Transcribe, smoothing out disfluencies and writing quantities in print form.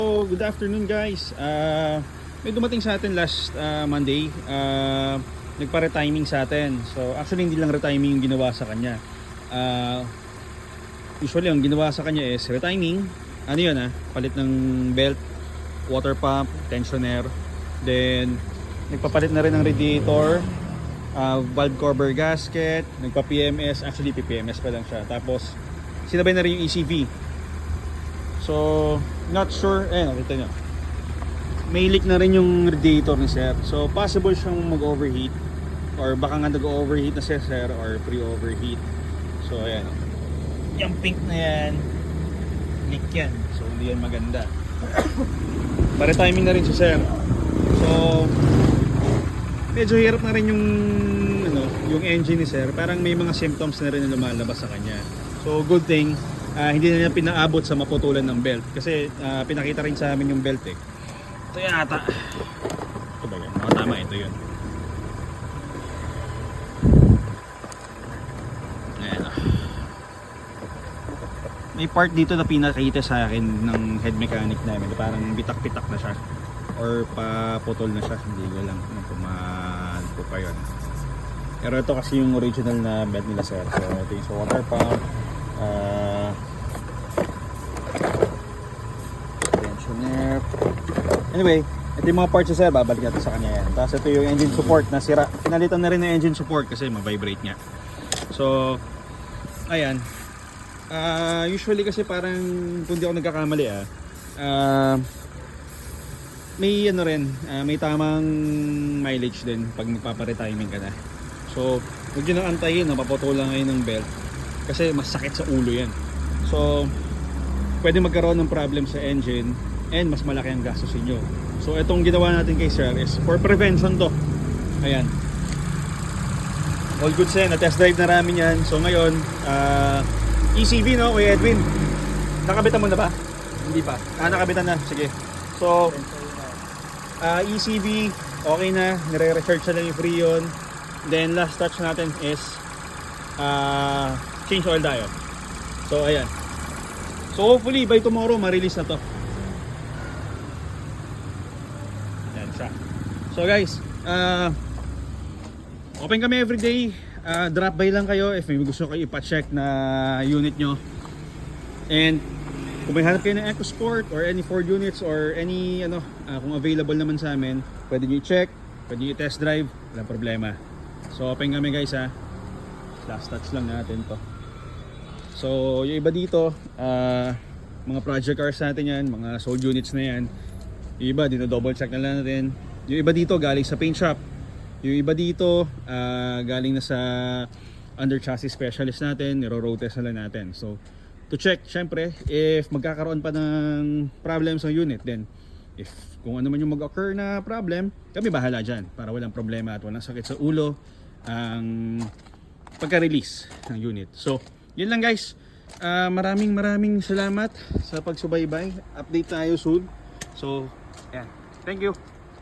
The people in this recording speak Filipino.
So, good afternoon guys. May dumating sa atin last Monday. Nagpa-retiming sa atin. So, actually hindi lang retiming yung ginawa sa kanya. Usually ang ginawa sa kanya is retiming. Ano yun palit ng belt, water pump, tensioner. Then, nagpapalit na rin ng radiator, valve cover gasket, nagpa-PMS. Actually, PPMS pa lang siya. Tapos, sinabay na rin yung ECV. So, not sure. Nakita nyo. May leak na rin yung radiator ni sir. So, possible siyang mag-overheat. Or baka nga nag-overheat na si sir or pre-overheat. So, ayan. Yung pink na yan, leak yan. So, hindi yan maganda. Pare-timing na rin si sir. So, medyo hirap na rin yung engine ni sir. Parang may mga symptoms na rin na lumalabas sa kanya. So, good thing. Hindi na niya pinaabot sa maputulan ng belt kasi pinakita rin sa amin yung belt ito yan ata, ito ba yan? Tama, ito yun. Ayan. May part dito na pinakita sa akin ng head mechanic namin, parang bitak-bitak na siya or paputol na siya, hindi ko lang kung po pa yun. Pero ito kasi yung original na belt nila sir. So ito yung sa water pump, tensioner. Anyway, ito yung mga parts sa sir, babalik natin sa kanya yan. Tapos ito yung engine support na sira. Pinalitan na rin ng engine support kasi ma-vibrate niya. So, ayan. Usually kasi parang kung di ako nagkakamali may may tamang mileage din pag magpaparetiming ka na. So, huwag nyo nang antayin na mapaputulan ngayon ng belt kasi mas sakit sa ulo yan. So, pwede magkaroon ng problem sa engine and mas malaki ang gastos inyo. So itong ginawa natin kay sir is for prevention to. Ayan. All good sir, na-test drive na namin yan. So ngayon, ECV no, Kuya Edwin? Nakabitan mo na ba? Hindi pa. Nakabitan na, sige. So, ECV, okay na. Nire-recharge na lang yung Freon. Then last touch natin is change oil tayo. So ayan. So hopefully by tomorrow ma-release na to. Yan siya. So guys, open kami everyday. Drop by lang kayo if may gusto kayo ipa-check na unit nyo. And kung may hanap kayo ng EcoSport or any Ford units or any kung available naman sa amin, pwede nyo i-check, pwede nyo i-test drive, walang problema. So open kami guys last touch lang natin to. So yung iba dito, mga project cars natin yan, mga sold units na yan. Yung iba dino-double check na lang natin. Yung iba dito galing sa paint shop. Yung iba dito galing na sa under chassis specialist natin, niro-road test na lang natin. So to check, syempre, if magkakaroon pa ng problem sa unit, then if kung ano man yung mag-occur na problem, kami bahala dyan para walang problema at walang sakit sa ulo ang pagka-release ng unit. So yun lang guys. Maraming salamat sa pagsubaybay. Update tayo soon. So, yeah. Thank you.